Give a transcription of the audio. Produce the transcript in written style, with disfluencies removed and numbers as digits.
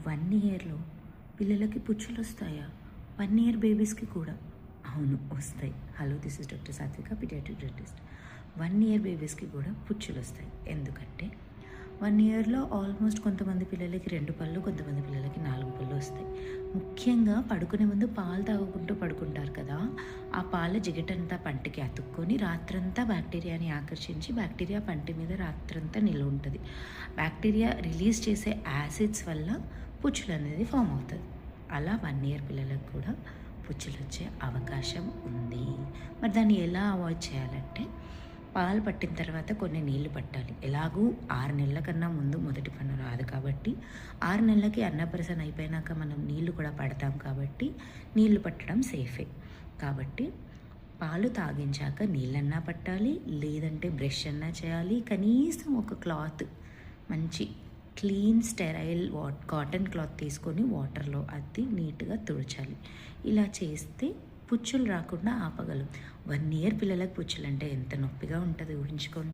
1 ఇయర్‌లో పిల్లలకి పుచ్చులు వస్తాయా? 1 ఇయర్ బేబీస్‌కి కూడా. అవును వస్తాయి. హలో, దిస్ ఇస్ డాక్టర్ సాత్విక, పీడియాట్రిక్ డెంటిస్ట్. 1 ఇయర్ బేబీస్‌కి కూడా పుచ్చులు వస్తాయి. ఎందుకంటే 1 ఇయర్‌లో ఆల్మోస్ట్ కొంతమంది పిల్లలకి 2 పళ్ళు, కొంతమంది పిల్లలకి 4 పళ్ళు వస్తాయి. ముఖ్యంగా పడుకునే ముందు పాలు తాగుకుంటూ పడుకుంటారు కదా! ఆ పాల జిగటంతా పంటికి అతుక్కొని రాత్రంతా బ్యాక్టీరియాని ఆకర్షించి బ్యాక్టీరియా పంటి మీద రాత్రంతా నిల్వ ఉంటుంది. బ్యాక్టీరియా రిలీజ్ చేసే యాసిడ్స్ వల్ల పుచ్చులు అనేది ఫామ్ అవుతుంది. అలా 1 ఇయర్ పిల్లలకు కూడా పుచ్చులు వచ్చే అవకాశం ఉంది. మరి దాన్ని ఎలా అవాయిడ్ చేయాలంటే, పాలు పట్టిన తర్వాత కొన్ని నీళ్లు పట్టాలి. ఎలాగూ 6 నెలల కన్నా ముందు మొదటి పన్ను రాదు కాబట్టి 6 నెలలకి అన్నప్రాసన అయిపోయినాక మనం నీళ్లు కూడా పడతాం కాబట్టి నీళ్లు పట్టడం సేఫే. కాబట్టి పాలు తాగించాక నీళ్ళన్నా పట్టాలి, లేదంటే బ్రష్ అన్నా చేయాలి. కనీసం ఒక క్లాత్, మంచి క్లీన్ స్టెరైల్ కాటన్ క్లాత్ తీసుకొని వాటర్లో అద్ది నీట్గా తుడచాలి. ఇలా చేస్తే పుచ్చులు రాకుండా ఆపగలం. 1 ఇయర్ పిల్లలకు పుచ్చులు అంటే ఎంత నొప్పిగా ఉంటుందో ఊహించుకోండి.